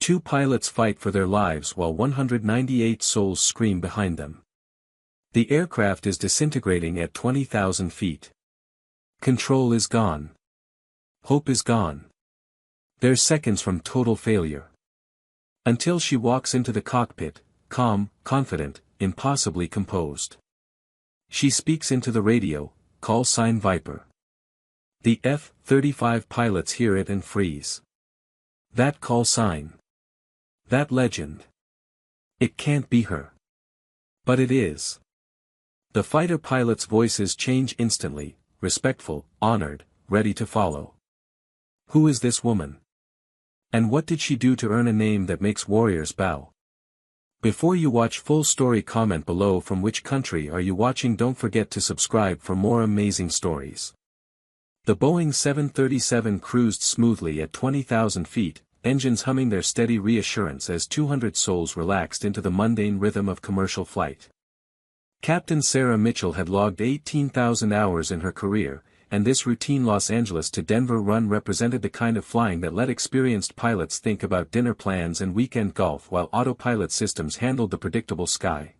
Two pilots fight for their lives while 198 souls scream behind them. The aircraft is disintegrating at 20,000 feet. Control is gone. Hope is gone. They're seconds from total failure. Until she walks into the cockpit, calm, confident, impossibly composed. She speaks into the radio, call sign Viper. The F-35 pilots hear it and freeze. That call sign. That legend. It can't be her. But it is. The fighter pilots' voices change instantly, respectful, honored, ready to follow. Who is this woman? And what did she do to earn a name that makes warriors bow? Before you watch full story, comment below from which country are you watching. Don't forget to subscribe for more amazing stories. The Boeing 737 cruised smoothly at 20,000 feet, engines humming their steady reassurance as 200 souls relaxed into the mundane rhythm of commercial flight. Captain Sarah Mitchell had logged 18,000 hours in her career, and this routine Los Angeles to Denver run represented the kind of flying that let experienced pilots think about dinner plans and weekend golf while autopilot systems handled the predictable sky.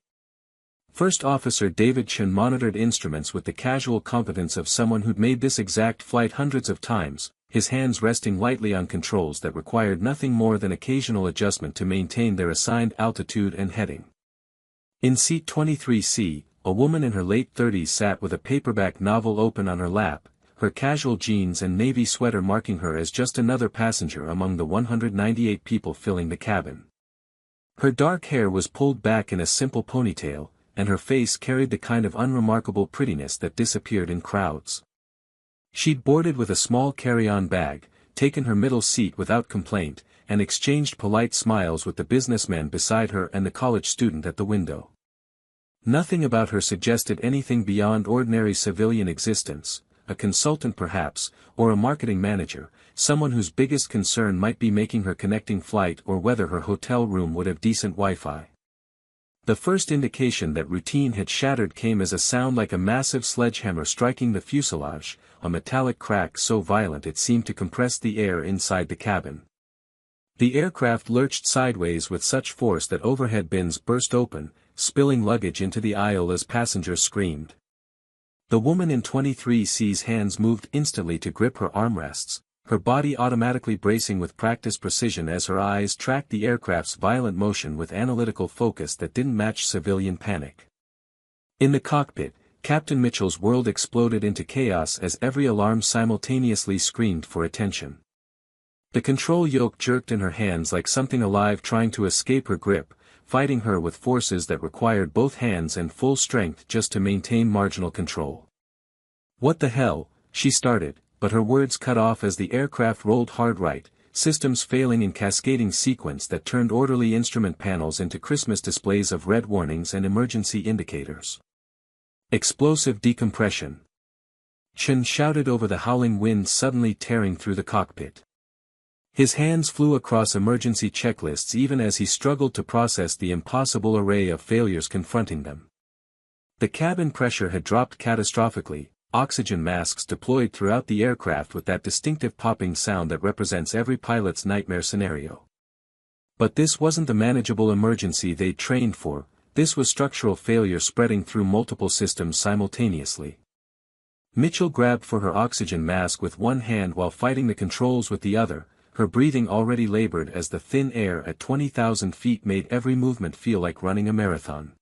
First Officer David Chen monitored instruments with the casual competence of someone who'd made this exact flight hundreds of times, his hands resting lightly on controls that required nothing more than occasional adjustment to maintain their assigned altitude and heading. In seat 23C, a woman in her late 30s sat with a paperback novel open on her lap, her casual jeans and navy sweater marking her as just another passenger among the 198 people filling the cabin. Her dark hair was pulled back in a simple ponytail, and her face carried the kind of unremarkable prettiness that disappeared in crowds. She'd boarded with a small carry-on bag, taken her middle seat without complaint, and exchanged polite smiles with the businessman beside her and the college student at the window. Nothing about her suggested anything beyond ordinary civilian existence, a consultant perhaps, or a marketing manager, someone whose biggest concern might be making her connecting flight or whether her hotel room would have decent Wi-Fi. The first indication that routine had shattered came as a sound like a massive sledgehammer striking the fuselage, a metallic crack so violent it seemed to compress the air inside the cabin. The aircraft lurched sideways with such force that overhead bins burst open, spilling luggage into the aisle as passengers screamed. The woman in 23C's hands moved instantly to grip her armrests, her body automatically bracing with practiced precision as her eyes tracked the aircraft's violent motion with analytical focus that didn't match civilian panic. In the cockpit, Captain Mitchell's world exploded into chaos as every alarm simultaneously screamed for attention. The control yoke jerked in her hands like something alive trying to escape her grip, fighting her with forces that required both hands and full strength just to maintain marginal control. "What the hell," she started, but her words cut off as the aircraft rolled hard right, systems failing in cascading sequence that turned orderly instrument panels into Christmas displays of red warnings and emergency indicators. "Explosive decompression." Chen shouted over the howling wind suddenly tearing through the cockpit. His hands flew across emergency checklists even as he struggled to process the impossible array of failures confronting them. The cabin pressure had dropped catastrophically, oxygen masks deployed throughout the aircraft with that distinctive popping sound that represents every pilot's nightmare scenario. But this wasn't the manageable emergency they'd trained for, this was structural failure spreading through multiple systems simultaneously. Mitchell grabbed for her oxygen mask with one hand while fighting the controls with the other, her breathing already labored as the thin air at 20,000 feet made every movement feel like running a marathon.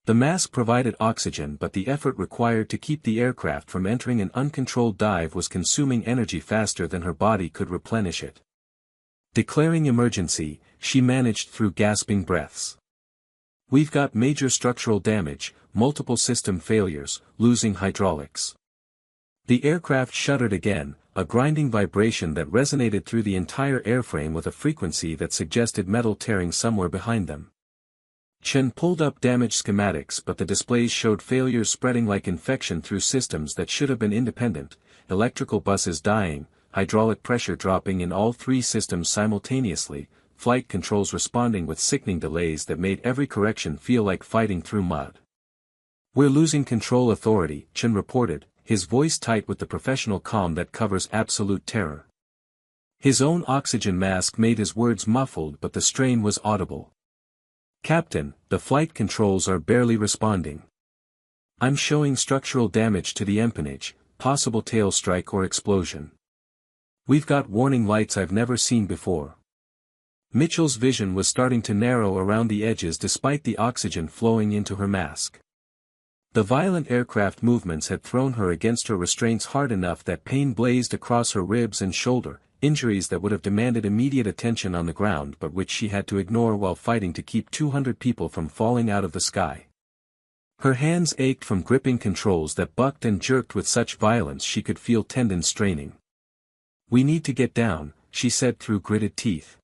The mask provided oxygen, but the effort required to keep the aircraft from entering an uncontrolled dive was consuming energy faster than her body could replenish it. Declaring emergency, she managed through gasping breaths. "We've got major structural damage, multiple system failures, losing hydraulics." The aircraft shuddered again, a grinding vibration that resonated through the entire airframe with a frequency that suggested metal tearing somewhere behind them. Chen pulled up damaged schematics, but the displays showed failures spreading like infection through systems that should have been independent, electrical buses dying, hydraulic pressure dropping in all three systems simultaneously, flight controls responding with sickening delays that made every correction feel like fighting through mud. "We're losing control authority," Chen reported, his voice tight with the professional calm that covers absolute terror. His own oxygen mask made his words muffled, but the strain was audible. "Captain, the flight controls are barely responding. I'm showing structural damage to the empennage, possible tail strike or explosion. We've got warning lights I've never seen before." Mitchell's vision was starting to narrow around the edges despite the oxygen flowing into her mask. The violent aircraft movements had thrown her against her restraints hard enough that pain blazed across her ribs and shoulder, injuries that would have demanded immediate attention on the ground but which she had to ignore while fighting to keep 200 people from falling out of the sky. Her hands ached from gripping controls that bucked and jerked with such violence she could feel tendons straining. "We need to get down," she said through gritted teeth.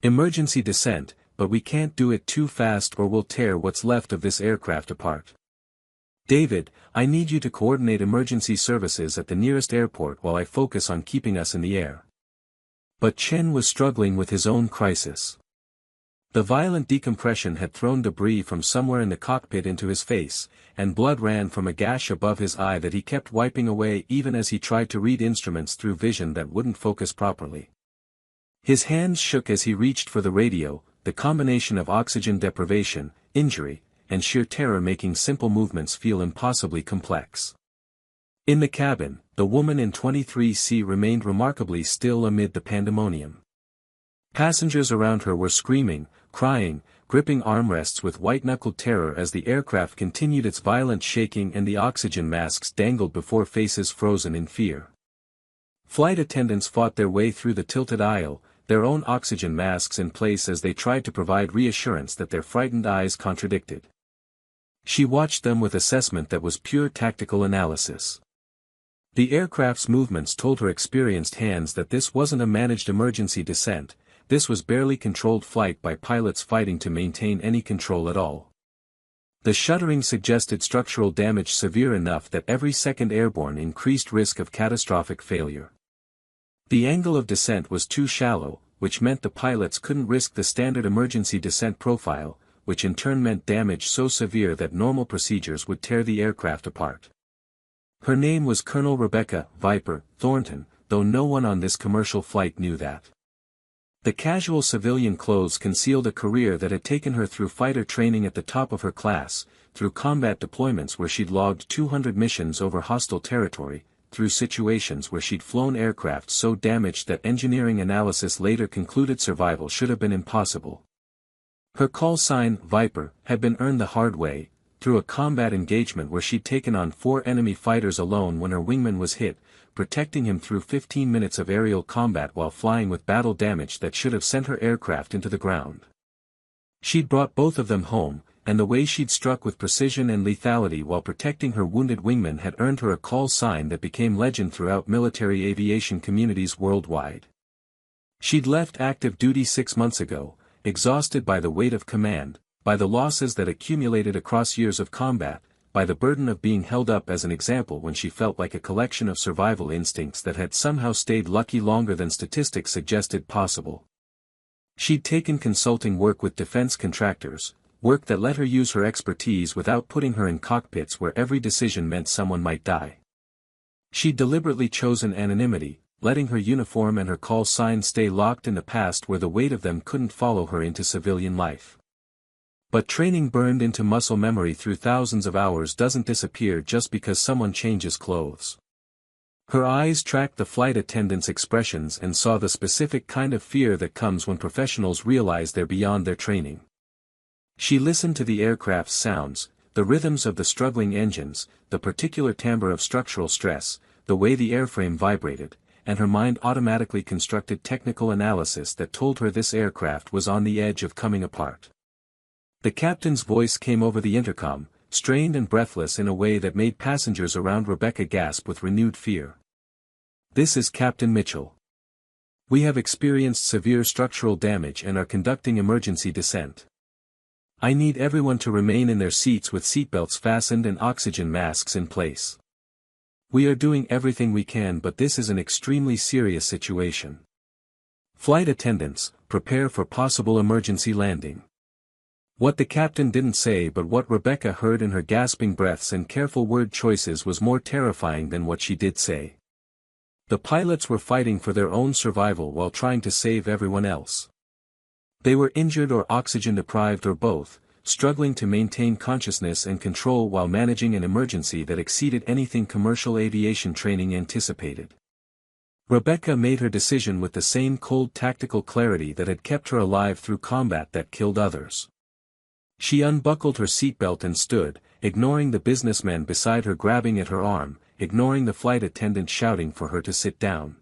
"Emergency descent, but we can't do it too fast or we'll tear what's left of this aircraft apart. David, I need you to coordinate emergency services at the nearest airport while I focus on keeping us in the air." But Chen was struggling with his own crisis. The violent decompression had thrown debris from somewhere in the cockpit into his face, and blood ran from a gash above his eye that he kept wiping away even as he tried to read instruments through vision that wouldn't focus properly. His hands shook as he reached for the radio, the combination of oxygen deprivation, injury, and sheer terror making simple movements feel impossibly complex. In the cabin, the woman in 23C remained remarkably still amid the pandemonium. Passengers around her were screaming, crying, gripping armrests with white-knuckled terror as the aircraft continued its violent shaking and the oxygen masks dangled before faces frozen in fear. Flight attendants fought their way through the tilted aisle, their own oxygen masks in place as they tried to provide reassurance that their frightened eyes contradicted. She watched them with assessment that was pure tactical analysis. The aircraft's movements told her experienced hands that this wasn't a managed emergency descent, this was barely controlled flight by pilots fighting to maintain any control at all. The shuddering suggested structural damage severe enough that every second airborne increased risk of catastrophic failure. The angle of descent was too shallow, which meant the pilots couldn't risk the standard emergency descent profile, which in turn meant damage so severe that normal procedures would tear the aircraft apart. Her name was Colonel Rebecca "Viper" Thornton, though no one on this commercial flight knew that. The casual civilian clothes concealed a career that had taken her through fighter training at the top of her class, through combat deployments where she'd logged 200 missions over hostile territory, through situations where she'd flown aircraft so damaged that engineering analysis later concluded survival should have been impossible. Her call sign, Viper, had been earned the hard way, through a combat engagement where she'd taken on 4 enemy fighters alone when her wingman was hit, protecting him through 15 minutes of aerial combat while flying with battle damage that should have sent her aircraft into the ground. She'd brought both of them home, and the way she'd struck with precision and lethality while protecting her wounded wingman had earned her a call sign that became legend throughout military aviation communities worldwide. She'd left active duty 6 months ago, exhausted by the weight of command, by the losses that accumulated across years of combat, by the burden of being held up as an example when she felt like a collection of survival instincts that had somehow stayed lucky longer than statistics suggested possible. She'd taken consulting work with defense contractors, work that let her use her expertise without putting her in cockpits where every decision meant someone might die. She'd deliberately chosen anonymity, letting her uniform and her call sign stay locked in the past where the weight of them couldn't follow her into civilian life. But training burned into muscle memory through thousands of hours doesn't disappear just because someone changes clothes. Her eyes tracked the flight attendants' expressions and saw the specific kind of fear that comes when professionals realize they're beyond their training. She listened to the aircraft's sounds, the rhythms of the struggling engines, the particular timbre of structural stress, the way the airframe vibrated, and her mind automatically constructed technical analysis that told her this aircraft was on the edge of coming apart. The captain's voice came over the intercom, strained and breathless in a way that made passengers around Rebecca gasp with renewed fear. "This is Captain Mitchell. We have experienced severe structural damage and are conducting emergency descent. I need everyone to remain in their seats with seatbelts fastened and oxygen masks in place. We are doing everything we can, but this is an extremely serious situation. Flight attendants, prepare for possible emergency landing." What the captain didn't say but what Rebecca heard in her gasping breaths and careful word choices was more terrifying than what she did say. The pilots were fighting for their own survival while trying to save everyone else. They were injured or oxygen-deprived or both, struggling to maintain consciousness and control while managing an emergency that exceeded anything commercial aviation training anticipated. Rebecca made her decision with the same cold tactical clarity that had kept her alive through combat that killed others. She unbuckled her seatbelt and stood, ignoring the businessman beside her grabbing at her arm, ignoring the flight attendant shouting for her to sit down.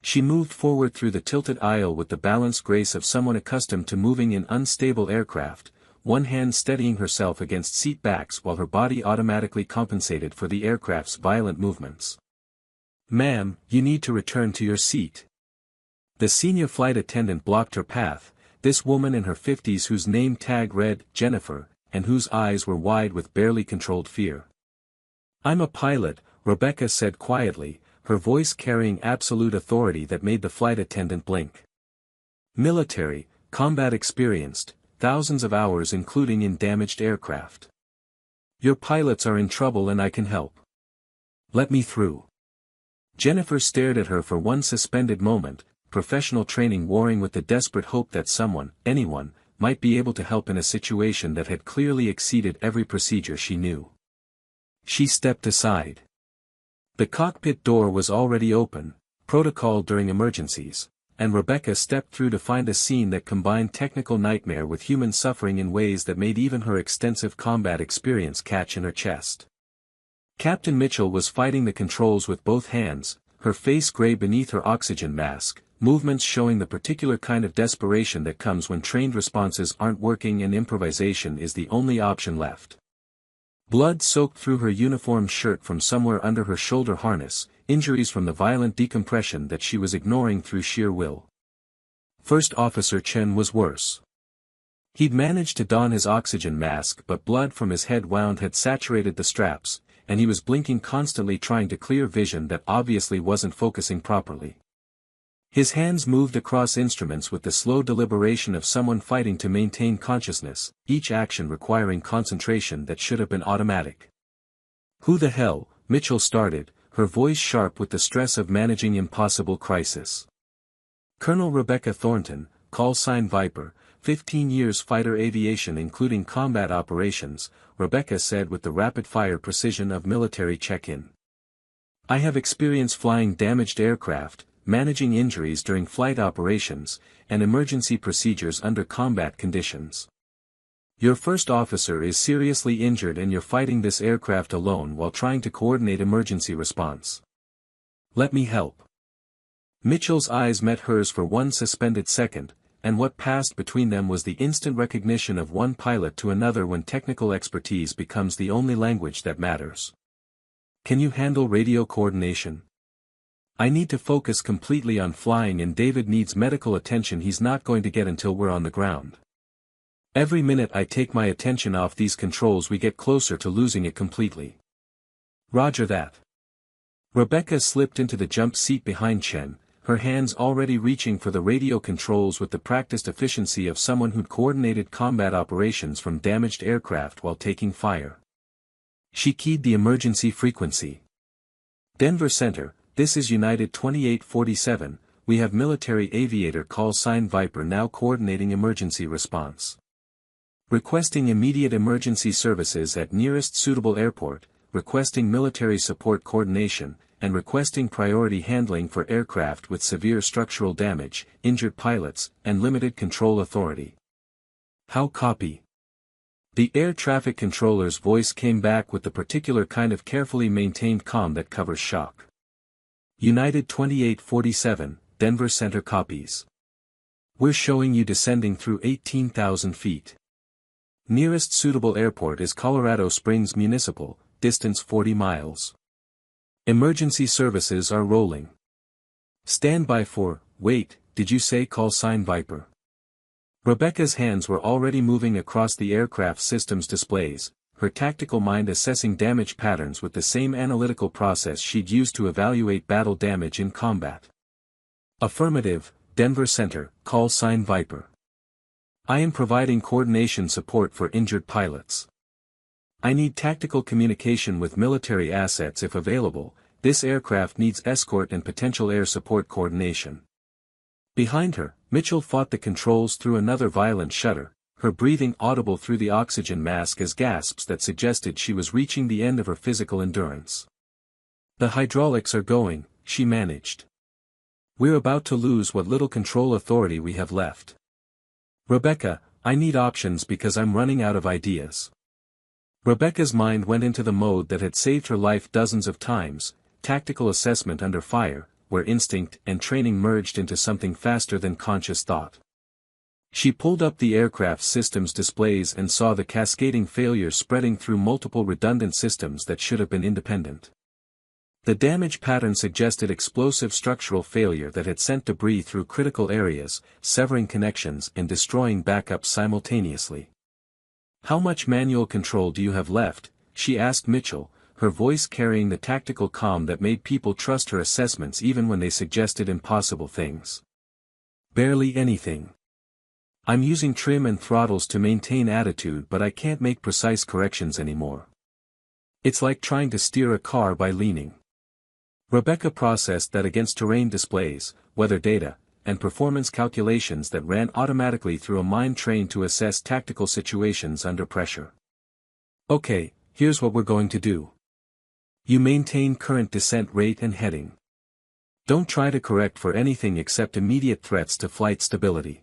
She moved forward through the tilted aisle with the balanced grace of someone accustomed to moving in unstable aircraft, one hand steadying herself against seat backs while her body automatically compensated for the aircraft's violent movements. "Ma'am, you need to return to your seat." The senior flight attendant blocked her path, this woman in her 50s whose name tag read Jennifer, and whose eyes were wide with barely controlled fear. "I'm a pilot," Rebecca said quietly, her voice carrying absolute authority that made the flight attendant blink. "Military, combat experienced, thousands of hours including in damaged aircraft. Your pilots are in trouble and I can help. Let me through." Jennifer stared at her for one suspended moment, professional training warring with the desperate hope that someone, anyone, might be able to help in a situation that had clearly exceeded every procedure she knew. She stepped aside. The cockpit door was already open, protocol during emergencies, and Rebecca stepped through to find a scene that combined technical nightmare with human suffering in ways that made even her extensive combat experience catch in her chest. Captain Mitchell was fighting the controls with both hands, her face gray beneath her oxygen mask, movements showing the particular kind of desperation that comes when trained responses aren't working and improvisation is the only option left. Blood soaked through her uniform shirt from somewhere under her shoulder harness, injuries from the violent decompression that she was ignoring through sheer will. First Officer Chen was worse. He'd managed to don his oxygen mask but blood from his head wound had saturated the straps, and he was blinking constantly trying to clear vision that obviously wasn't focusing properly. His hands moved across instruments with the slow deliberation of someone fighting to maintain consciousness, each action requiring concentration that should have been automatic. "Who the hell?" Mitchell started, her voice sharp with the stress of managing impossible crisis. "Colonel Rebecca Thornton, call sign Viper, 15 years fighter aviation including combat operations," Rebecca said with the rapid-fire precision of military check-in. "I have experience flying damaged aircraft, managing injuries during flight operations, and emergency procedures under combat conditions. Your first officer is seriously injured and you're fighting this aircraft alone while trying to coordinate emergency response. Let me help." Mitchell's eyes met hers for one suspended second, and what passed between them was the instant recognition of one pilot to another when technical expertise becomes the only language that matters. "Can you handle radio coordination? I need to focus completely on flying and David needs medical attention he's not going to get until we're on the ground. Every minute I take my attention off these controls we get closer to losing it completely." "Roger that." Rebecca slipped into the jump seat behind Chen, her hands already reaching for the radio controls with the practiced efficiency of someone who'd coordinated combat operations from damaged aircraft while taking fire. She keyed the emergency frequency. "Denver Center, this is United 2847, we have military aviator call sign Viper now coordinating emergency response. Requesting immediate emergency services at nearest suitable airport, requesting military support coordination, and requesting priority handling for aircraft with severe structural damage, injured pilots, and limited control authority." "How copy?" The air traffic controller's voice came back with the particular kind of carefully maintained calm that covers shock. "United 2847, Denver Center copies. We're showing you descending through 18,000 feet. Nearest suitable airport is Colorado Springs Municipal, distance 40 miles. Emergency services are rolling. Stand by for," "Wait, did you say call sign Viper?" Rebecca's hands were already moving across the aircraft system's displays, her tactical mind assessing damage patterns with the same analytical process she'd used to evaluate battle damage in combat. "Affirmative, Denver Center, call sign Viper. I am providing coordination support for injured pilots. I need tactical communication with military assets if available, this aircraft needs escort and potential air support coordination. Behind her, Mitchell fought the controls through another violent shudder, her breathing audible through the oxygen mask as gasps that suggested she was reaching the end of her physical endurance. The hydraulics are going, she managed. We're about to lose what little control authority we have left. Rebecca, I need options because I'm running out of ideas. Rebecca's mind went into the mode that had saved her life dozens of times, tactical assessment under fire, where instinct and training merged into something faster than conscious thought. She pulled up the aircraft's systems displays and saw the cascading failures spreading through multiple redundant systems that should have been independent. The damage pattern suggested explosive structural failure that had sent debris through critical areas, severing connections and destroying backups simultaneously. How much manual control do you have left? She asked Mitchell, her voice carrying the tactical calm that made people trust her assessments even when they suggested impossible things. Barely anything. I'm using trim and throttles to maintain attitude, but I can't make precise corrections anymore. It's like trying to steer a car by leaning. Rebecca processed that against terrain displays, weather data, and performance calculations that ran automatically through a mind trained to assess tactical situations under pressure. Okay, here's what we're going to do. You maintain current descent rate and heading. Don't try to correct for anything except immediate threats to flight stability.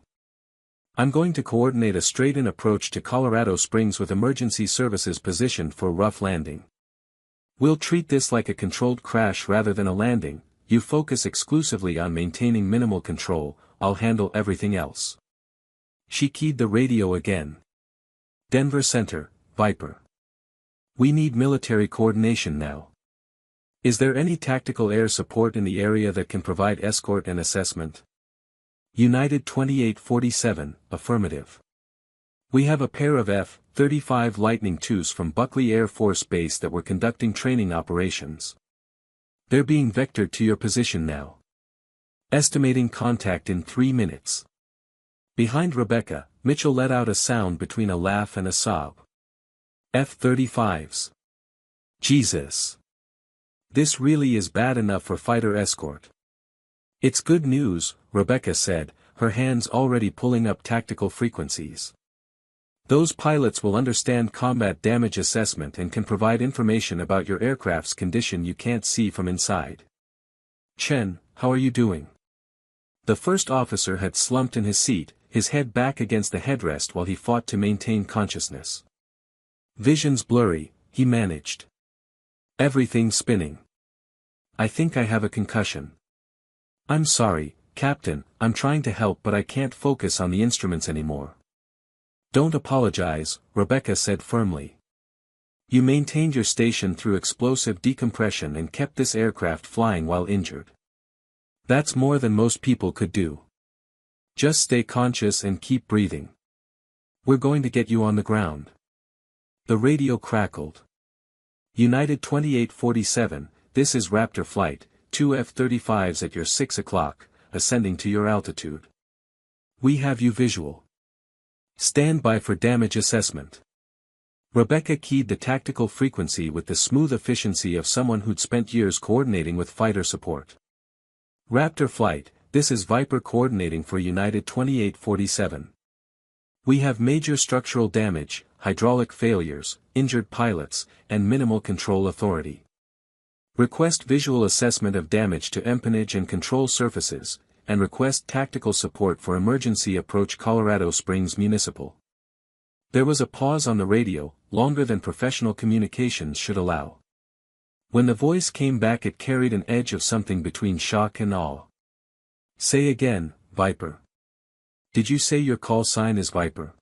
I'm going to coordinate a straight-in approach to Colorado Springs with emergency services positioned for rough landing. We'll treat this like a controlled crash rather than a landing. You focus exclusively on maintaining minimal control, I'll handle everything else. She keyed the radio again. Denver Center, Viper. We need military coordination now. Is there any tactical air support in the area that can provide escort and assessment? United 2847, affirmative. We have a pair of F-35 Lightning IIs from Buckley Air Force Base that were conducting training operations. They're being vectored to your position now. Estimating contact in 3 minutes. Behind Rebecca, Mitchell let out a sound between a laugh and a sob. F-35s. Jesus. This really is bad enough for fighter escort. It's good news, Rebecca said, her hands already pulling up tactical frequencies. Those pilots will understand combat damage assessment and can provide information about your aircraft's condition you can't see from inside. Chen, how are you doing? The first officer had slumped in his seat, his head back against the headrest while he fought to maintain consciousness. Vision's blurry, he managed. Everything's spinning. I think I have a concussion. I'm sorry, Captain, I'm trying to help but I can't focus on the instruments anymore. Don't apologize, Rebecca said firmly. You maintained your station through explosive decompression and kept this aircraft flying while injured. That's more than most people could do. Just stay conscious and keep breathing. We're going to get you on the ground. The radio crackled. United 2847, this is Raptor Flight, 2 F-35s at your 6 o'clock, ascending to your altitude. We have you visual. Stand by for damage assessment. Rebecca keyed the tactical frequency with the smooth efficiency of someone who'd spent years coordinating with fighter support. Raptor Flight, this is Viper coordinating for United 2847. We have major structural damage, hydraulic failures, injured pilots, and minimal control authority. Request visual assessment of damage to empennage and control surfaces, and request tactical support for emergency approach Colorado Springs Municipal. There was a pause on the radio, longer than professional communications should allow. When the voice came back it carried an edge of something between shock and awe. Say again, Viper. Did you say your call sign is Viper?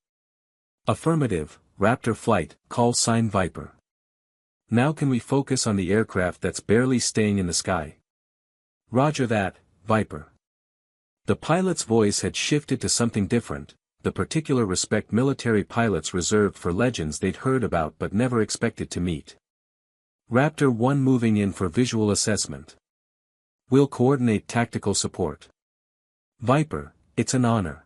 Affirmative, Raptor Flight, call sign Viper. Now can we focus on the aircraft that's barely staying in the sky? Roger that, Viper. The pilot's voice had shifted to something different, the particular respect military pilots reserved for legends they'd heard about but never expected to meet. Raptor 1 moving in for visual assessment. We'll coordinate tactical support. Viper, it's an honor.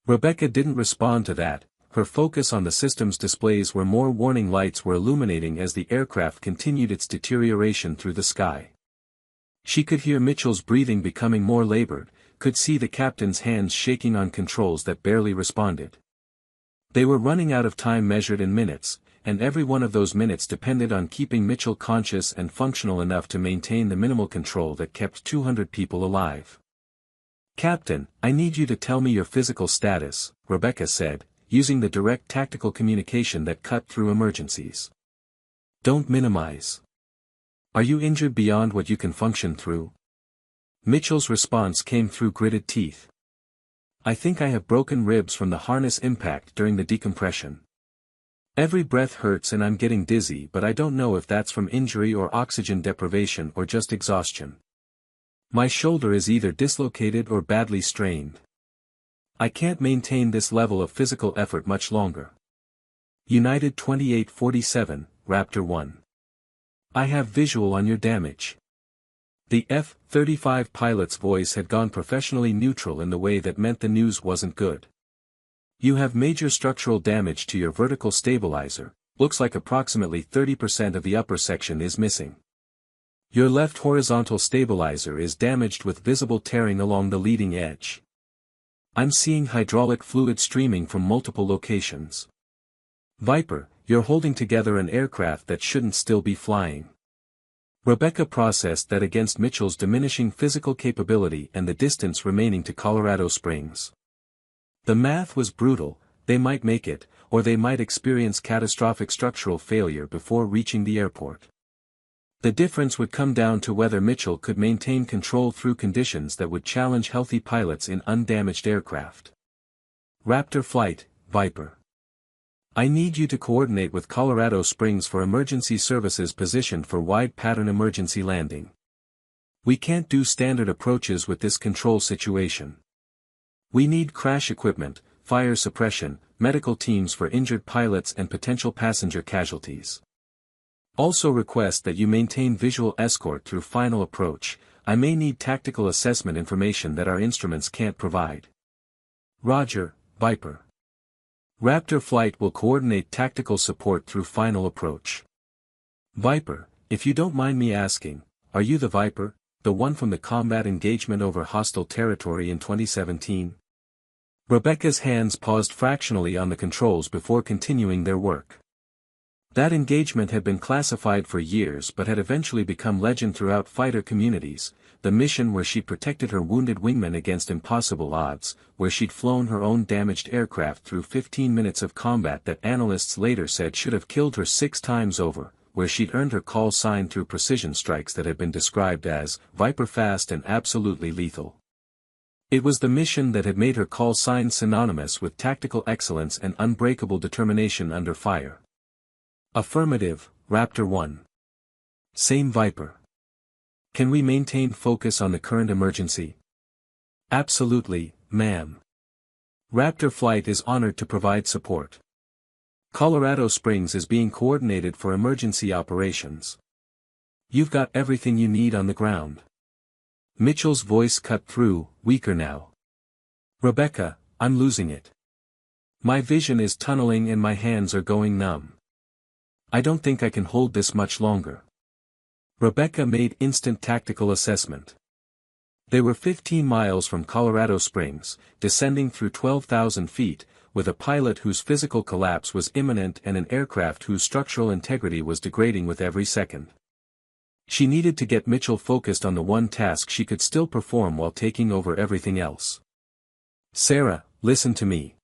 Rebecca didn't respond to that, her focus on the system's displays where more warning lights were illuminating as the aircraft continued its deterioration through the sky. She could hear Mitchell's breathing becoming more labored, could see the captain's hands shaking on controls that barely responded. They were running out of time measured in minutes, and every one of those minutes depended on keeping Mitchell conscious and functional enough to maintain the minimal control that kept 200 people alive. "Captain, I need you to tell me your physical status," Rebecca said, using the direct tactical communication that cut through emergencies. "Don't minimize. Are you injured beyond what you can function through?" Mitchell's response came through gritted teeth. "I think I have broken ribs from the harness impact during the decompression. Every breath hurts and I'm getting dizzy, but I don't know if that's from injury or oxygen deprivation or just exhaustion. My shoulder is either dislocated or badly strained. I can't maintain this level of physical effort much longer." United 2847, Raptor 1. "I have visual on your damage." The F-35 pilot's voice had gone professionally neutral in the way that meant the news wasn't good. "You have major structural damage to your vertical stabilizer, looks like approximately 30% of the upper section is missing. Your left horizontal stabilizer is damaged with visible tearing along the leading edge. I'm seeing hydraulic fluid streaming from multiple locations. Viper, you're holding together an aircraft that shouldn't still be flying." Rebecca processed that against Mitchell's diminishing physical capability and the distance remaining to Colorado Springs. The math was brutal: they might make it, or they might experience catastrophic structural failure before reaching the airport. The difference would come down to whether Mitchell could maintain control through conditions that would challenge healthy pilots in undamaged aircraft. Raptor Flight, Viper. "I need you to coordinate with Colorado Springs for emergency services positioned for wide pattern emergency landing. We can't do standard approaches with this control situation. We need crash equipment, fire suppression, medical teams for injured pilots and potential passenger casualties. Also request that you maintain visual escort through final approach. I may need tactical assessment information that our instruments can't provide." Roger, Viper. Raptor Flight will coordinate tactical support through final approach. Viper, if you don't mind me asking, are you the Viper, the one from the combat engagement over hostile territory in 2017? Rebecca's hands paused fractionally on the controls before continuing their work. That engagement had been classified for years but had eventually become legend throughout fighter communities, the mission where she protected her wounded wingmen against impossible odds, where she'd flown her own damaged aircraft through 15 minutes of combat that analysts later said should have killed her 6 times over, where she'd earned her call sign through precision strikes that had been described as Viper fast and absolutely lethal. It was the mission that had made her call sign synonymous with tactical excellence and unbreakable determination under fire. Affirmative, Raptor 1. Same Viper. Can we maintain focus on the current emergency? Absolutely, ma'am. Raptor Flight is honored to provide support. Colorado Springs is being coordinated for emergency operations. You've got everything you need on the ground. Mitchell's voice cut through, weaker now. Rebecca, I'm losing it. My vision is tunneling and my hands are going numb. I don't think I can hold this much longer. Rebecca made instant tactical assessment. They were 15 miles from Colorado Springs, descending through 12,000 feet, with a pilot whose physical collapse was imminent and an aircraft whose structural integrity was degrading with every second. She needed to get Mitchell focused on the one task she could still perform while taking over everything else. Sarah, listen to me.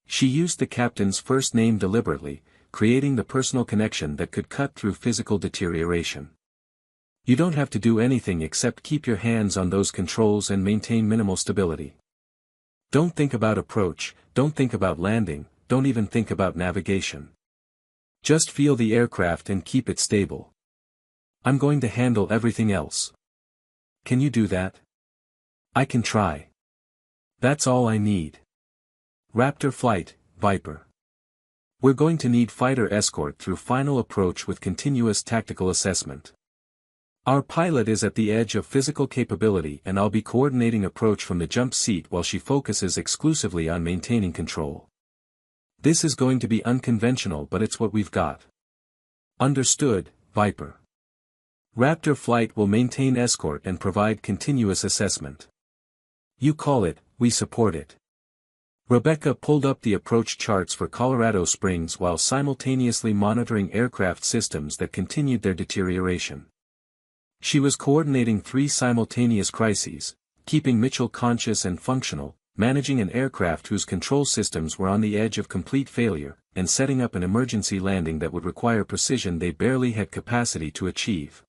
She used the captain's first name deliberately, creating the personal connection that could cut through physical deterioration. You don't have to do anything except keep your hands on those controls and maintain minimal stability. Don't think about approach, don't think about landing, don't even think about navigation. Just feel the aircraft and keep it stable. I'm going to handle everything else. Can you do that? I can try. That's all I need. Raptor Flight, Viper. We're going to need fighter escort through final approach with continuous tactical assessment. Our pilot is at the edge of physical capability and I'll be coordinating approach from the jump seat while she focuses exclusively on maintaining control. This is going to be unconventional but it's what we've got. Understood, Viper. Raptor Flight will maintain escort and provide continuous assessment. You call it, we support it. Rebecca pulled up the approach charts for Colorado Springs while simultaneously monitoring aircraft systems that continued their deterioration. She was coordinating 3 simultaneous crises, keeping Mitchell conscious and functional, managing an aircraft whose control systems were on the edge of complete failure, and setting up an emergency landing that would require precision they barely had capacity to achieve.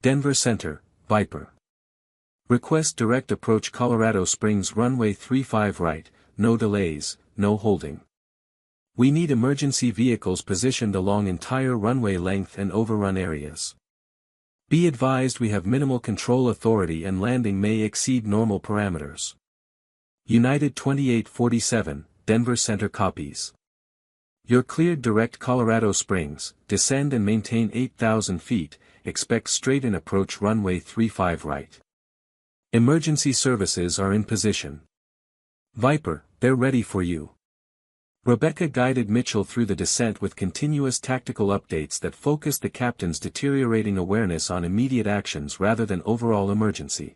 Denver Center, Viper. Request direct approach Colorado Springs runway 35 right, no delays, no holding. We need emergency vehicles positioned along entire runway length and overrun areas. Be advised we have minimal control authority and landing may exceed normal parameters. United 2847, Denver Center copies. You're cleared direct Colorado Springs, descend and maintain 8,000 feet, expect straight in approach runway 35 right. Emergency services are in position. Viper, they're ready for you. Rebecca guided Mitchell through the descent with continuous tactical updates that focused the captain's deteriorating awareness on immediate actions rather than overall emergency.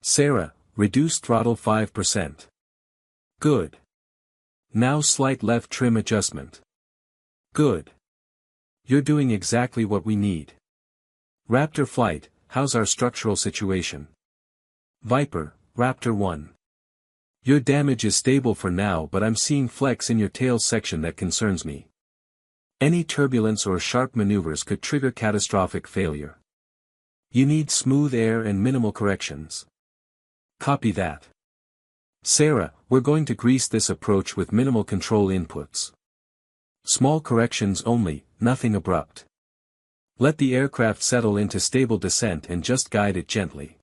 Sarah, reduce throttle 5%. Good. Now slight left trim adjustment. Good. You're doing exactly what we need. Raptor Flight, how's our structural situation? Viper, Raptor 1. Your damage is stable for now, but I'm seeing flex in your tail section that concerns me. Any turbulence or sharp maneuvers could trigger catastrophic failure. You need smooth air and minimal corrections. Copy that. Sarah, we're going to grease this approach with minimal control inputs. Small corrections only, nothing abrupt. Let the aircraft settle into stable descent and just guide it gently.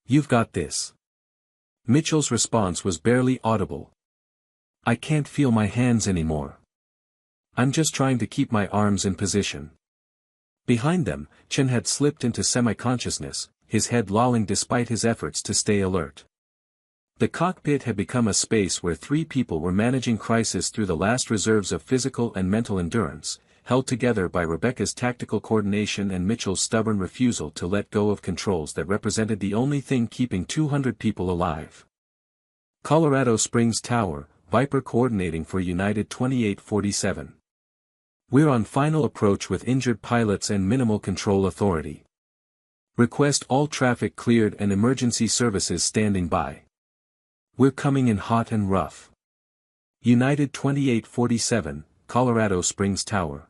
You've got this. Mitchell's response was barely audible. I can't feel my hands anymore. I'm just trying to keep my arms in position. Behind them, Chen had slipped into semi-consciousness, his head lolling despite his efforts to stay alert. The cockpit had become a space where 3 people were managing crisis through the last reserves of physical and mental endurance, held together by Rebecca's tactical coordination and Mitchell's stubborn refusal to let go of controls that represented the only thing keeping 200 people alive. Colorado Springs Tower, Viper coordinating for United 2847. We're on final approach with injured pilots and minimal control authority. Request all traffic cleared and emergency services standing by. We're coming in hot and rough. United 2847, Colorado Springs Tower.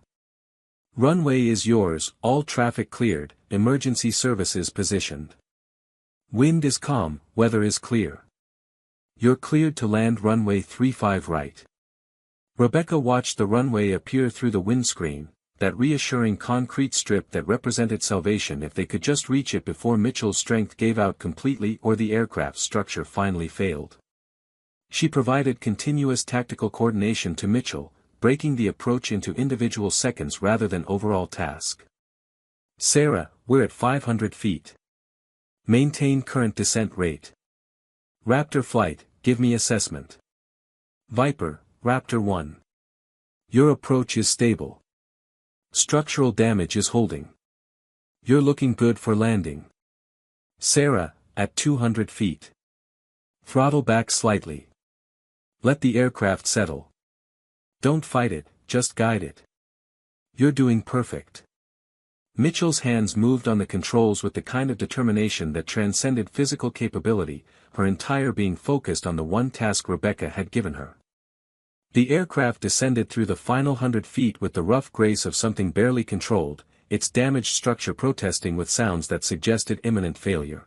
Runway is yours, all traffic cleared, emergency services positioned. Wind is calm, weather is clear. You're cleared to land runway 35 right. Rebecca watched the runway appear through the windscreen, that reassuring concrete strip that represented salvation if they could just reach it before Mitchell's strength gave out completely or the aircraft's structure finally failed. She provided continuous tactical coordination to Mitchell, breaking the approach into individual seconds rather than overall task. Sarah, we're at 500 feet. Maintain current descent rate. Raptor Flight, give me assessment. Viper, Raptor 1. Your approach is stable. Structural damage is holding. You're looking good for landing. Sarah, at 200 feet. Throttle back slightly. Let the aircraft settle. Don't fight it, just guide it. You're doing perfect. Mitchell's hands moved on the controls with the kind of determination that transcended physical capability, her entire being focused on the one task Rebecca had given her. The aircraft descended through the final 100 feet with the rough grace of something barely controlled, its damaged structure protesting with sounds that suggested imminent failure.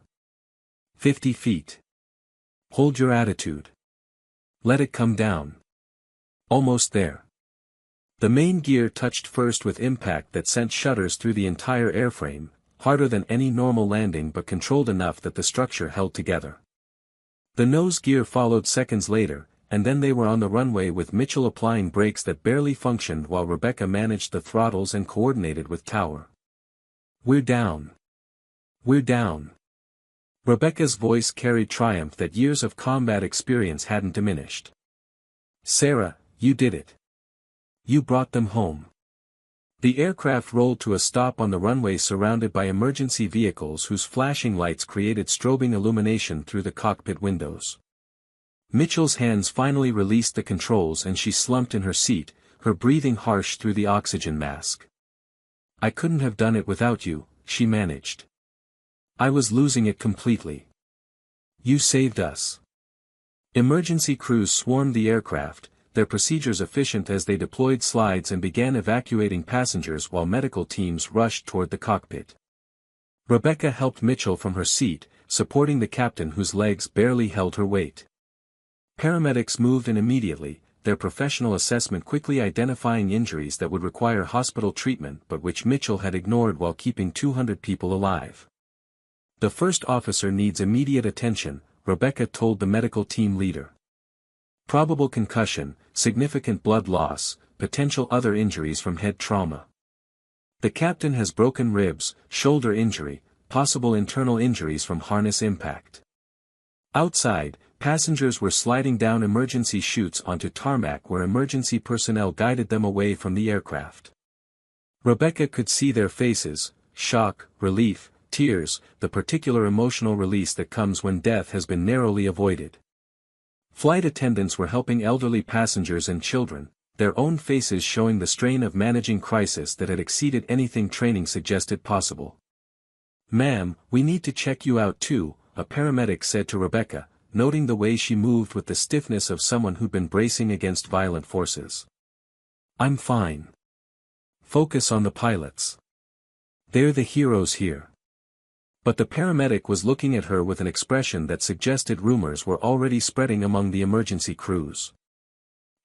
50 feet. Hold your attitude. Let it come down. Almost there. The main gear touched first with impact that sent shudders through the entire airframe, harder than any normal landing but controlled enough that the structure held together. The nose gear followed seconds later, and then they were on the runway with Mitchell applying brakes that barely functioned while Rebecca managed the throttles and coordinated with Tower. We're down. We're down. Rebecca's voice carried triumph that years of combat experience hadn't diminished. Sarah, you did it. You brought them home. The aircraft rolled to a stop on the runway surrounded by emergency vehicles whose flashing lights created strobing illumination through the cockpit windows. Mitchell's hands finally released the controls and she slumped in her seat, her breathing harsh through the oxygen mask. "I couldn't have done it without you," she managed. "I was losing it completely. You saved us." Emergency crews swarmed the aircraft, their procedures efficient as they deployed slides and began evacuating passengers while medical teams rushed toward the cockpit. Rebecca helped Mitchell from her seat, supporting the captain whose legs barely held her weight. Paramedics moved in immediately, their professional assessment quickly identifying injuries that would require hospital treatment but which Mitchell had ignored while keeping 200 people alive. "The first officer needs immediate attention," Rebecca told the medical team leader. "Probable concussion, significant blood loss, potential other injuries from head trauma. The captain has broken ribs, shoulder injury, possible internal injuries from harness impact." Outside, passengers were sliding down emergency chutes onto tarmac where emergency personnel guided them away from the aircraft. Rebecca could see their faces: shock, relief, tears, the particular emotional release that comes when death has been narrowly avoided. Flight attendants were helping elderly passengers and children, their own faces showing the strain of managing crisis that had exceeded anything training suggested possible. "Ma'am, we need to check you out too," a paramedic said to Rebecca, noting the way she moved with the stiffness of someone who'd been bracing against violent forces. "I'm fine. Focus on the pilots. They're the heroes here." But the paramedic was looking at her with an expression that suggested rumors were already spreading among the emergency crews.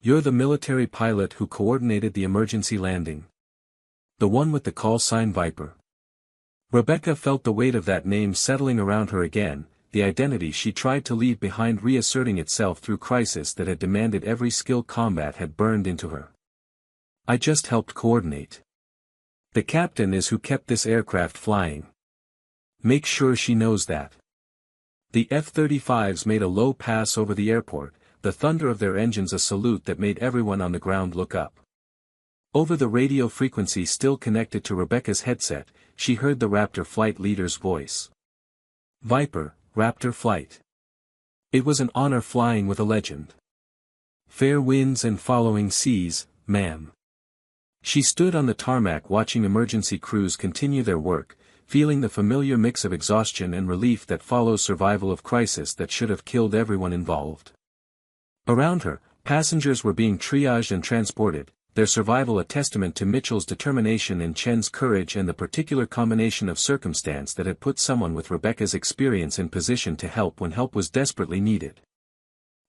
"You're the military pilot who coordinated the emergency landing. The one with the call sign Viper." Rebecca felt the weight of that name settling around her again, the identity she tried to leave behind reasserting itself through crisis that had demanded every skill combat had burned into her. "I just helped coordinate. The captain is who kept this aircraft flying. Make sure she knows that." The F-35s made a low pass over the airport, the thunder of their engines a salute that made everyone on the ground look up. Over the radio frequency still connected to Rebecca's headset, she heard the Raptor flight leader's voice. "Viper, Raptor flight. It was an honor flying with a legend. Fair winds and following seas, ma'am." She stood on the tarmac watching emergency crews continue their work, feeling the familiar mix of exhaustion and relief that follows survival of crisis that should have killed everyone involved. Around her, passengers were being triaged and transported, their survival a testament to Mitchell's determination and Chen's courage and the particular combination of circumstance that had put someone with Rebecca's experience in position to help when help was desperately needed.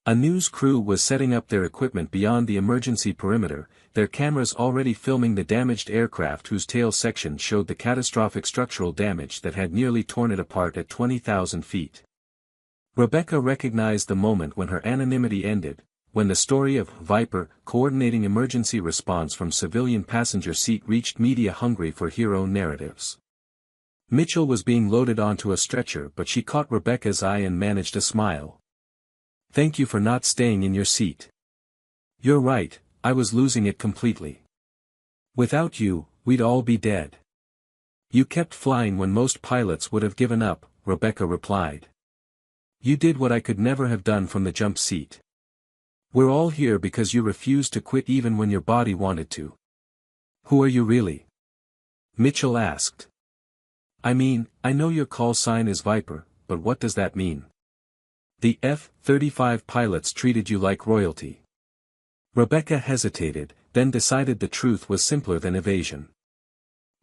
A news crew was setting up their equipment beyond the emergency perimeter, their cameras already filming the damaged aircraft whose tail section showed the catastrophic structural damage that had nearly torn it apart at 20,000 feet. Rebecca recognized the moment when her anonymity ended, when the story of Viper coordinating emergency response from civilian passenger seat reached media hungry for hero narratives. Mitchell was being loaded onto a stretcher but she caught Rebecca's eye and managed a smile. "Thank you for not staying in your seat. You're right, I was losing it completely. Without you, we'd all be dead." "You kept flying when most pilots would have given up," Rebecca replied. "You did what I could never have done from the jump seat. We're all here because you refused to quit even when your body wanted to." "Who are you really?" Mitchell asked. "I mean, I know your call sign is Viper, but what does that mean?" "The F-35 pilots treated you like royalty." Rebecca hesitated, then decided the truth was simpler than evasion.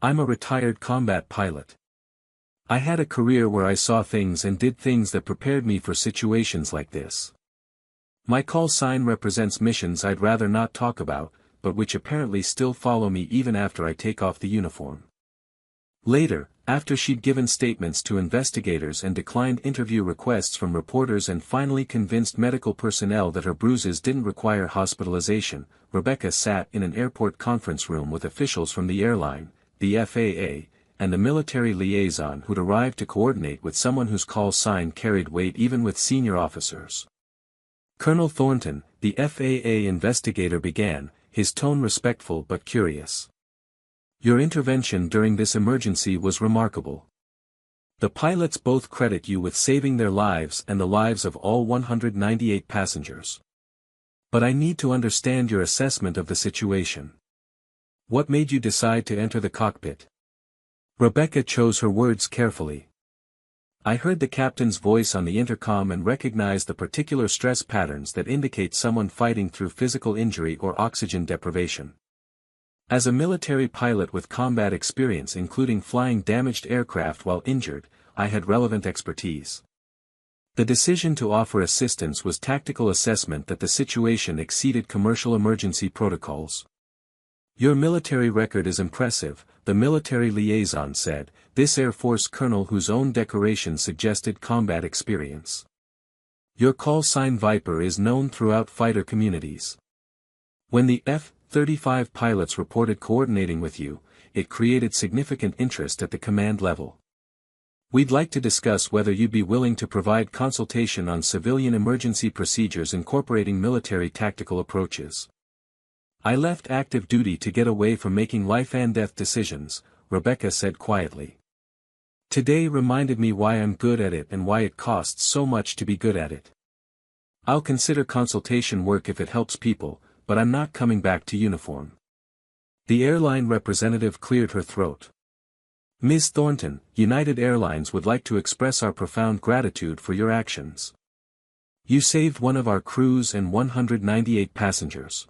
"I'm a retired combat pilot. I had a career where I saw things and did things that prepared me for situations like this. My call sign represents missions I'd rather not talk about, but which apparently still follow me even after I take off the uniform." Later, after she'd given statements to investigators and declined interview requests from reporters and finally convinced medical personnel that her bruises didn't require hospitalization, Rebecca sat in an airport conference room with officials from the airline, the FAA, and the military liaison who'd arrived to coordinate with someone whose call sign carried weight even with senior officers. "Colonel Thornton," the FAA investigator began, his tone respectful but curious. Your intervention during this emergency was remarkable. The pilots both credit you with saving their lives and the lives of all 198 passengers. But I need to understand your assessment of the situation. What made you decide to enter the cockpit? Rebecca chose her words carefully. I heard the captain's voice on the intercom and recognized the particular stress patterns that indicate someone fighting through physical injury or oxygen deprivation. As a military pilot with combat experience including flying damaged aircraft while injured, I had relevant expertise. The decision to offer assistance was tactical assessment that the situation exceeded commercial emergency protocols. Your military record is impressive, the military liaison said, this Air Force colonel whose own decoration suggested combat experience. Your call sign Viper is known throughout fighter communities. When the F-35 pilots reported coordinating with you, it created significant interest at the command level. We'd like to discuss whether you'd be willing to provide consultation on civilian emergency procedures incorporating military tactical approaches. I left active duty to get away from making life-and-death decisions, Rebecca said quietly. Today reminded me why I'm good at it and why it costs so much to be good at it. I'll consider consultation work if it helps people, but I'm not coming back to uniform. The airline representative cleared her throat. Ms. Thornton, United Airlines would like to express our profound gratitude for your actions. You saved one of our crews and 198 passengers.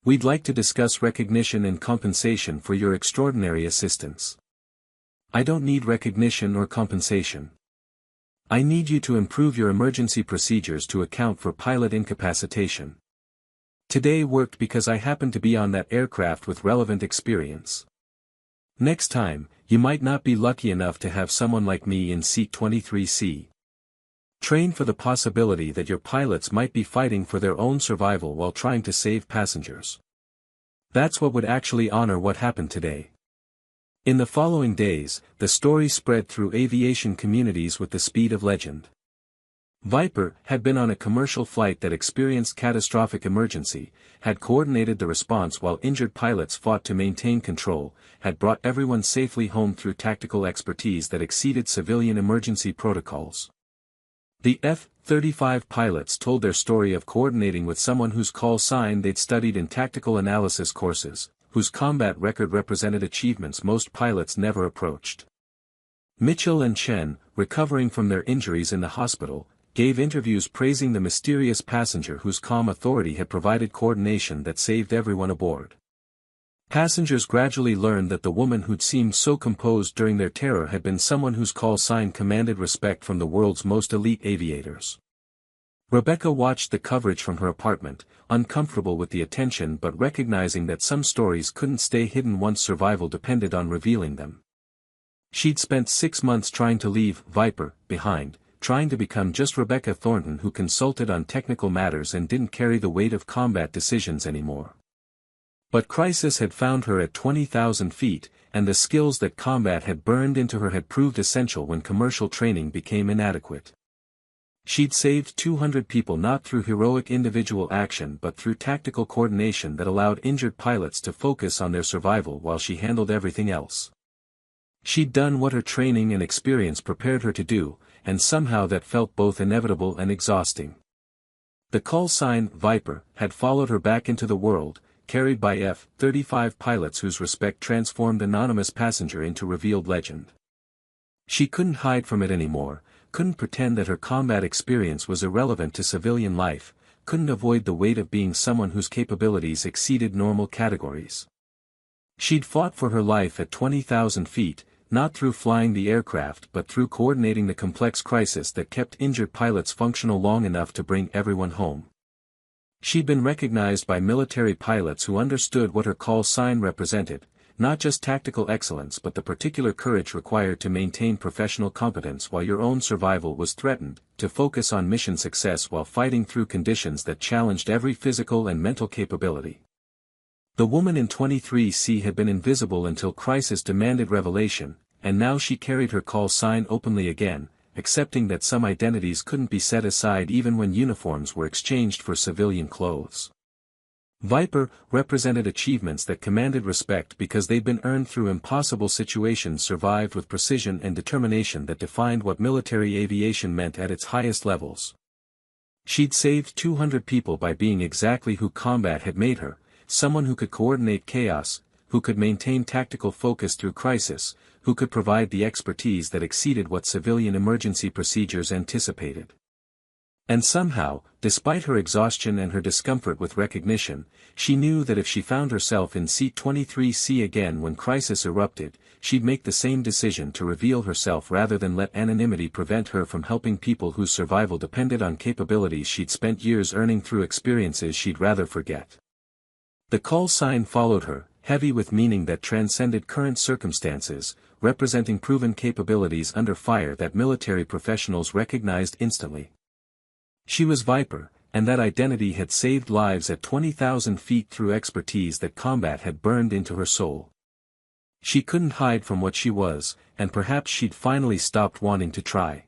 We'd like to discuss recognition and compensation for your extraordinary assistance. I don't need recognition or compensation. I need you to improve your emergency procedures to account for pilot incapacitation. Today worked because I happened to be on that aircraft with relevant experience. Next time, you might not be lucky enough to have someone like me in seat 23C. Train for the possibility that your pilots might be fighting for their own survival while trying to save passengers. That's what would actually honor what happened today. In the following days, the story spread through aviation communities with the speed of legend. Viper had been on a commercial flight that experienced catastrophic emergency, had coordinated the response while injured pilots fought to maintain control, had brought everyone safely home through tactical expertise that exceeded civilian emergency protocols. The F-35 pilots told their story of coordinating with someone whose call sign they'd studied in tactical analysis courses, whose combat record represented achievements most pilots never approached. Mitchell and Chen, recovering from their injuries in the hospital, gave interviews praising the mysterious passenger whose calm authority had provided coordination that saved everyone aboard. Passengers gradually learned that the woman who'd seemed so composed during their terror had been someone whose call sign commanded respect from the world's most elite aviators. Rebecca watched the coverage from her apartment, uncomfortable with the attention but recognizing that some stories couldn't stay hidden once survival depended on revealing them. She'd spent 6 months trying to leave Viper behind, trying to become just Rebecca Thornton who consulted on technical matters and didn't carry the weight of combat decisions anymore. But crisis had found her at 20,000 feet, and the skills that combat had burned into her had proved essential when commercial training became inadequate. She'd saved 200 people not through heroic individual action but through tactical coordination that allowed injured pilots to focus on their survival while she handled everything else. She'd done what her training and experience prepared her to do, and somehow that felt both inevitable and exhausting. The call sign Viper had followed her back into the world, carried by F-35 pilots whose respect transformed anonymous passenger into revealed legend. She couldn't hide from it anymore, couldn't pretend that her combat experience was irrelevant to civilian life, couldn't avoid the weight of being someone whose capabilities exceeded normal categories. She'd fought for her life at 20,000 feet, not through flying the aircraft but through coordinating the complex crisis that kept injured pilots functional long enough to bring everyone home. She'd been recognized by military pilots who understood what her call sign represented, not just tactical excellence but the particular courage required to maintain professional competence while your own survival was threatened, to focus on mission success while fighting through conditions that challenged every physical and mental capability. The woman in 23C had been invisible until crisis demanded revelation, and now she carried her call sign openly again, accepting that some identities couldn't be set aside even when uniforms were exchanged for civilian clothes. Viper represented achievements that commanded respect because they'd been earned through impossible situations survived with precision and determination that defined what military aviation meant at its highest levels. She'd saved 200 people by being exactly who combat had made her, someone who could coordinate chaos, who could maintain tactical focus through crisis, who could provide the expertise that exceeded what civilian emergency procedures anticipated. And somehow, despite her exhaustion and her discomfort with recognition, she knew that if she found herself in Seat 23C again when crisis erupted, she'd make the same decision to reveal herself rather than let anonymity prevent her from helping people whose survival depended on capabilities she'd spent years earning through experiences she'd rather forget. The call sign followed her, heavy with meaning that transcended current circumstances, representing proven capabilities under fire that military professionals recognized instantly. She was Viper, and that identity had saved lives at 20,000 feet through expertise that combat had burned into her soul. She couldn't hide from what she was, and perhaps she'd finally stopped wanting to try.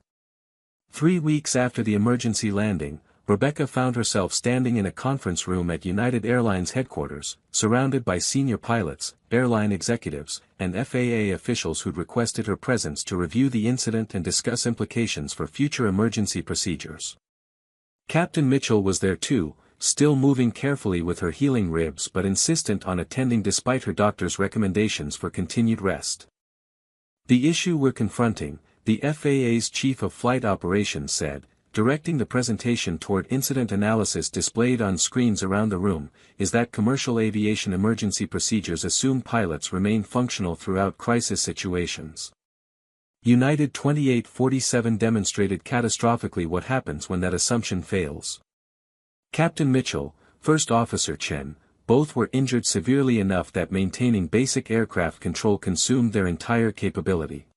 3 weeks after the emergency landing, Rebecca found herself standing in a conference room at United Airlines headquarters, surrounded by senior pilots, airline executives, and FAA officials who'd requested her presence to review the incident and discuss implications for future emergency procedures. Captain Mitchell was there too, still moving carefully with her healing ribs but insistent on attending despite her doctor's recommendations for continued rest. "The issue we're confronting," the FAA's Chief of Flight Operations said, directing the presentation toward incident analysis displayed on screens around the room, "is that commercial aviation emergency procedures assume pilots remain functional throughout crisis situations. United 2847 demonstrated catastrophically what happens when that assumption fails." Captain Mitchell, First Officer Chen, both were injured severely enough that maintaining basic aircraft control consumed their entire capability.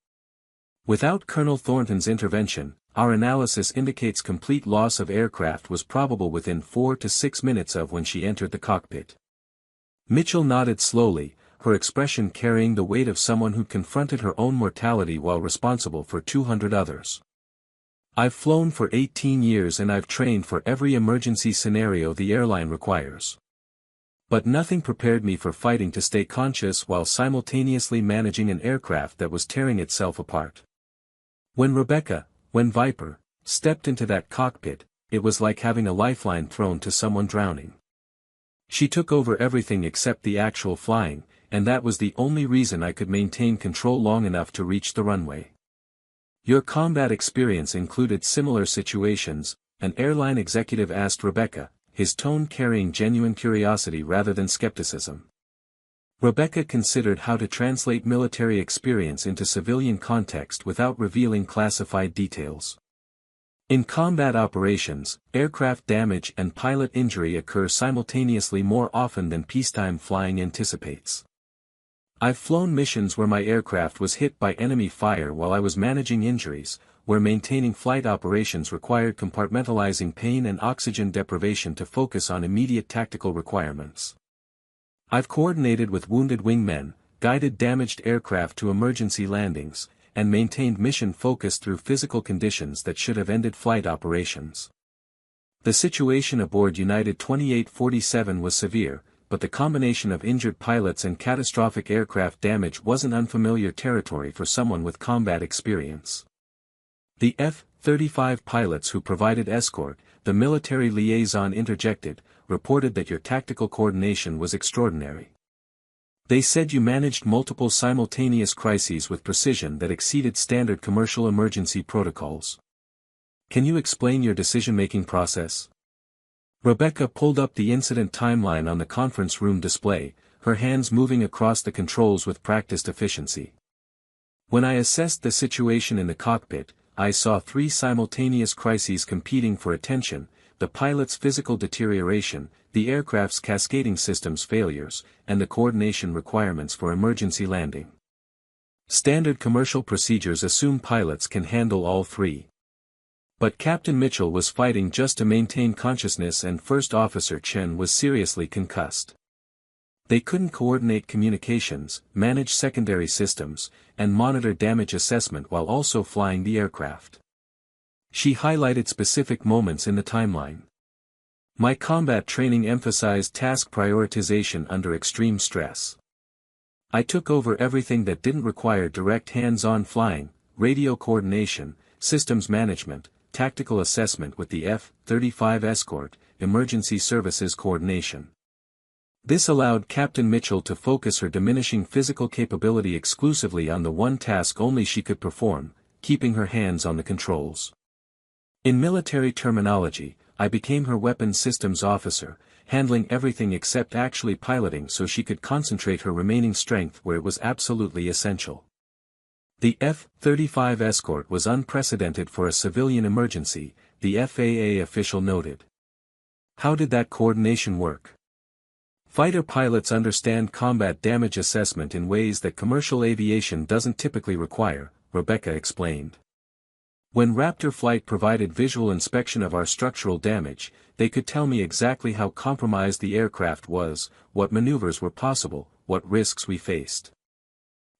"Without Colonel Thornton's intervention, our analysis indicates complete loss of aircraft was probable within 4 to 6 minutes of when she entered the cockpit." Mitchell nodded slowly, her expression carrying the weight of someone who confronted her own mortality while responsible for 200 others. "I've flown for 18 years and I've trained for every emergency scenario the airline requires. But nothing prepared me for fighting to stay conscious while simultaneously managing an aircraft that was tearing itself apart. When Viper, stepped into that cockpit, it was like having a lifeline thrown to someone drowning. She took over everything except the actual flying, and that was the only reason I could maintain control long enough to reach the runway." "Your combat experience included similar situations," an airline executive asked Rebecca, his tone carrying genuine curiosity rather than skepticism. Rebecca considered how to translate military experience into civilian context without revealing classified details. "In combat operations, aircraft damage and pilot injury occur simultaneously more often than peacetime flying anticipates. I've flown missions where my aircraft was hit by enemy fire while I was managing injuries, where maintaining flight operations required compartmentalizing pain and oxygen deprivation to focus on immediate tactical requirements. I've coordinated with wounded wingmen, guided damaged aircraft to emergency landings, and maintained mission focus through physical conditions that should have ended flight operations. The situation aboard United 2847 was severe, but the combination of injured pilots and catastrophic aircraft damage wasn't unfamiliar territory for someone with combat experience. The F-35 pilots who provided escort," the military liaison interjected, "reported that your tactical coordination was extraordinary. They said you managed multiple simultaneous crises with precision that exceeded standard commercial emergency protocols. Can you explain your decision-making process?" Rebecca pulled up the incident timeline on the conference room display, her hands moving across the controls with practiced efficiency. "When I assessed the situation in the cockpit, I saw 3 simultaneous crises competing for attention: the pilot's physical deterioration, the aircraft's cascading systems failures, and the coordination requirements for emergency landing. Standard commercial procedures assume pilots can handle all 3. But Captain Mitchell was fighting just to maintain consciousness and First Officer Chen was seriously concussed. They couldn't coordinate communications, manage secondary systems, and monitor damage assessment while also flying the aircraft." She highlighted specific moments in the timeline. My combat training emphasized task prioritization under extreme stress. I took over everything that didn't require direct hands-on flying, radio coordination, systems management, tactical assessment with the F-35 escort, emergency services coordination. This allowed Captain Mitchell to focus her diminishing physical capability exclusively on the one task only she could perform, keeping her hands on the controls. In military terminology, I became her weapons systems officer, handling everything except actually piloting so she could concentrate her remaining strength where it was absolutely essential. The F-35 escort was unprecedented for a civilian emergency, the FAA official noted. How did that coordination work? Fighter pilots understand combat damage assessment in ways that commercial aviation doesn't typically require, Rebecca explained. When Raptor Flight provided visual inspection of our structural damage, they could tell me exactly how compromised the aircraft was, what maneuvers were possible, what risks we faced.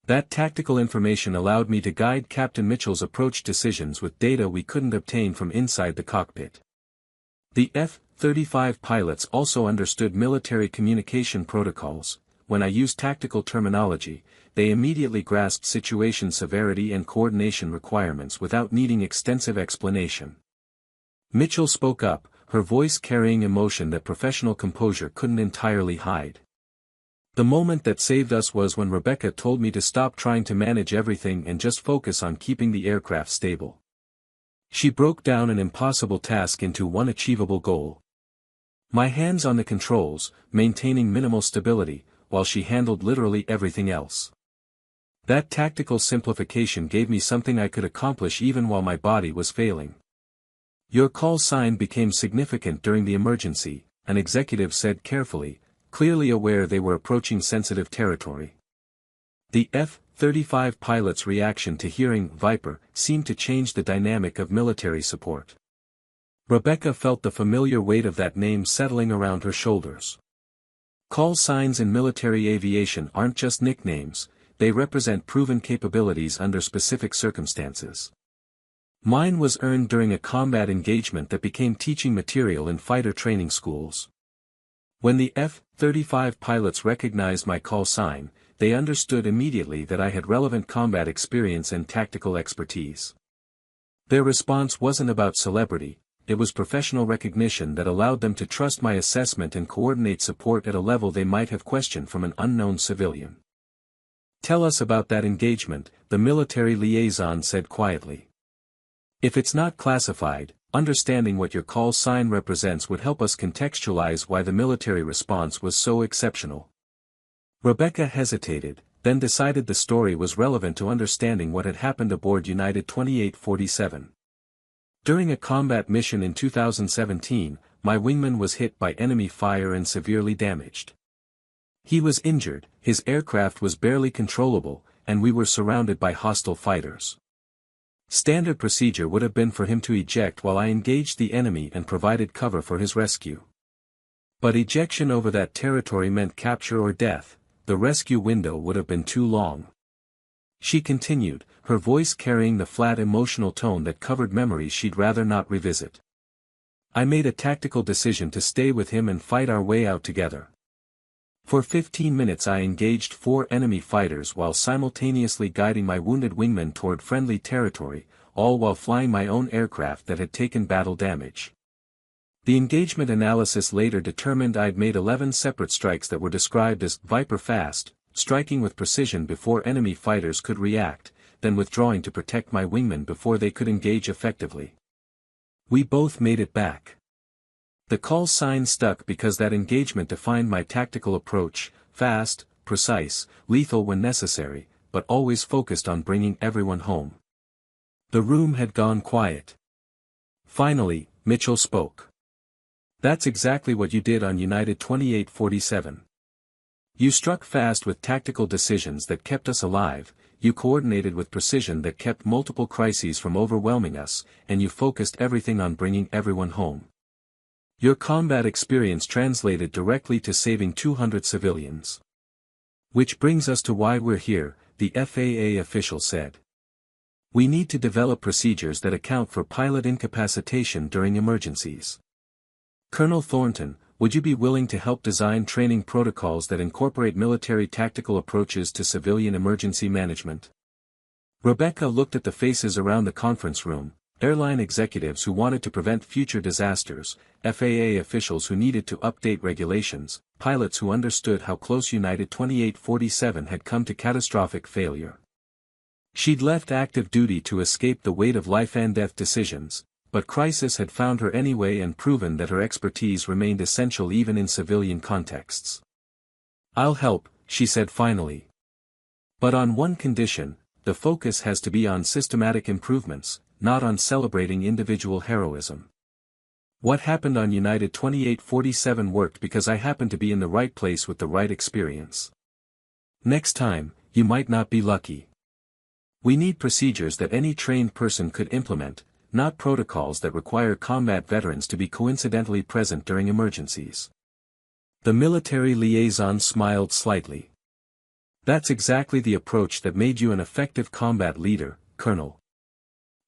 That tactical information allowed me to guide Captain Mitchell's approach decisions with data we couldn't obtain from inside the cockpit. The F-35 pilots also understood military communication protocols. When I used tactical terminology, they immediately grasped situation severity and coordination requirements without needing extensive explanation. Mitchell spoke up, her voice carrying emotion that professional composure couldn't entirely hide. The moment that saved us was when Rebecca told me to stop trying to manage everything and just focus on keeping the aircraft stable. She broke down an impossible task into one achievable goal. My hands on the controls, maintaining minimal stability, while she handled literally everything else. That tactical simplification gave me something I could accomplish even while my body was failing. Your call sign became significant during the emergency, an executive said carefully, clearly aware they were approaching sensitive territory. The F-35 pilot's reaction to hearing Viper seemed to change the dynamic of military support. Rebecca felt the familiar weight of that name settling around her shoulders. Call signs in military aviation aren't just nicknames, they represent proven capabilities under specific circumstances. Mine was earned during a combat engagement that became teaching material in fighter training schools. When the F-35 pilots recognized my call sign, they understood immediately that I had relevant combat experience and tactical expertise. Their response wasn't about celebrity, it was professional recognition that allowed them to trust my assessment and coordinate support at a level they might have questioned from an unknown civilian. Tell us about that engagement, the military liaison said quietly. If it's not classified, understanding what your call sign represents would help us contextualize why the military response was so exceptional. Rebecca hesitated, then decided the story was relevant to understanding what had happened aboard United 2847. During a combat mission in 2017, my wingman was hit by enemy fire and severely damaged. He was injured, his aircraft was barely controllable, and we were surrounded by hostile fighters. Standard procedure would have been for him to eject while I engaged the enemy and provided cover for his rescue. But ejection over that territory meant capture or death, the rescue window would have been too long. She continued, her voice carrying the flat emotional tone that covered memories she'd rather not revisit. I made a tactical decision to stay with him and fight our way out together. For 15 minutes I engaged 4 enemy fighters while simultaneously guiding my wounded wingman toward friendly territory, all while flying my own aircraft that had taken battle damage. The engagement analysis later determined I'd made 11 separate strikes that were described as Viper fast, striking with precision before enemy fighters could react, then withdrawing to protect my wingman before they could engage effectively. We both made it back. The call sign stuck because that engagement defined my tactical approach, fast, precise, lethal when necessary, but always focused on bringing everyone home. The room had gone quiet. Finally, Mitchell spoke. That's exactly what you did on United 2847. You struck fast with tactical decisions that kept us alive, you coordinated with precision that kept multiple crises from overwhelming us, and you focused everything on bringing everyone home. Your combat experience translated directly to saving 200 civilians. Which brings us to why we're here, the FAA official said. We need to develop procedures that account for pilot incapacitation during emergencies. Colonel Thornton, would you be willing to help design training protocols that incorporate military tactical approaches to civilian emergency management? Rebecca looked at the faces around the conference room, airline executives who wanted to prevent future disasters, FAA officials who needed to update regulations, pilots who understood how close United 2847 had come to catastrophic failure. She'd left active duty to escape the weight of life-and-death decisions, but crisis had found her anyway and proven that her expertise remained essential even in civilian contexts. "I'll help," she said finally. "But on one condition, the focus has to be on systematic improvements, not on celebrating individual heroism. What happened on United 2847 worked because I happened to be in the right place with the right experience. Next time, you might not be lucky. We need procedures that any trained person could implement, not protocols that require combat veterans to be coincidentally present during emergencies." The military liaison smiled slightly. "That's exactly the approach that made you an effective combat leader, Colonel.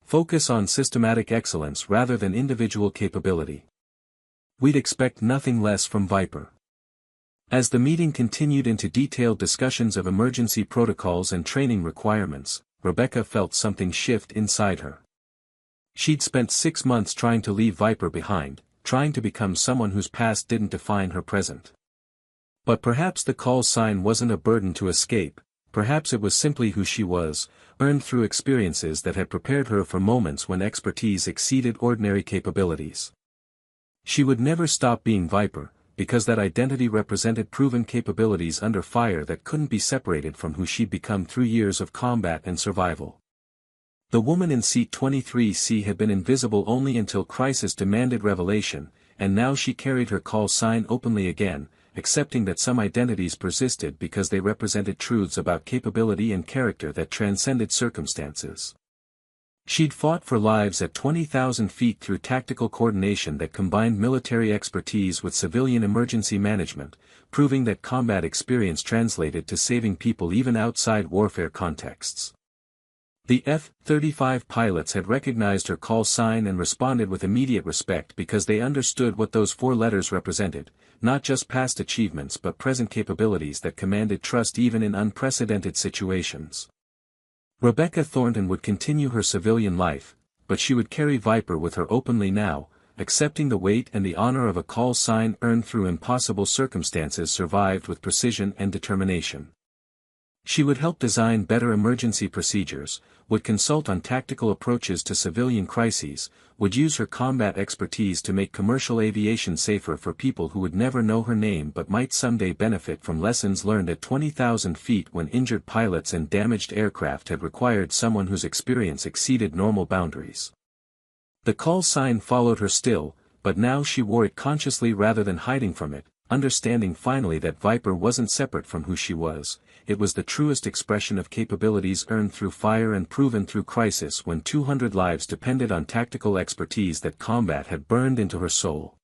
Focus on systematic excellence rather than individual capability. We'd expect nothing less from Viper." As the meeting continued into detailed discussions of emergency protocols and training requirements, Rebecca felt something shift inside her. She'd spent 6 months trying to leave Viper behind, trying to become someone whose past didn't define her present. But perhaps the call sign wasn't a burden to escape, perhaps it was simply who she was, earned through experiences that had prepared her for moments when expertise exceeded ordinary capabilities. She would never stop being Viper, because that identity represented proven capabilities under fire that couldn't be separated from who she'd become through years of combat and survival. The woman in seat 23C had been invisible only until crisis demanded revelation, and now she carried her call sign openly again, accepting that some identities persisted because they represented truths about capability and character that transcended circumstances. She'd fought for lives at 20,000 feet through tactical coordination that combined military expertise with civilian emergency management, proving that combat experience translated to saving people even outside warfare contexts. The F-35 pilots had recognized her call sign and responded with immediate respect because they understood what those 4 letters represented, not just past achievements but present capabilities that commanded trust even in unprecedented situations. Rebecca Thornton would continue her civilian life, but she would carry Viper with her openly now, accepting the weight and the honor of a call sign earned through impossible circumstances survived with precision and determination. She would help design better emergency procedures, would consult on tactical approaches to civilian crises, would use her combat expertise to make commercial aviation safer for people who would never know her name but might someday benefit from lessons learned at 20,000 feet when injured pilots and damaged aircraft had required someone whose experience exceeded normal boundaries. The call sign followed her still, but now she wore it consciously rather than hiding from it, understanding finally that Viper wasn't separate from who she was. It was the truest expression of capabilities earned through fire and proven through crisis when 200 lives depended on tactical expertise that combat had burned into her soul.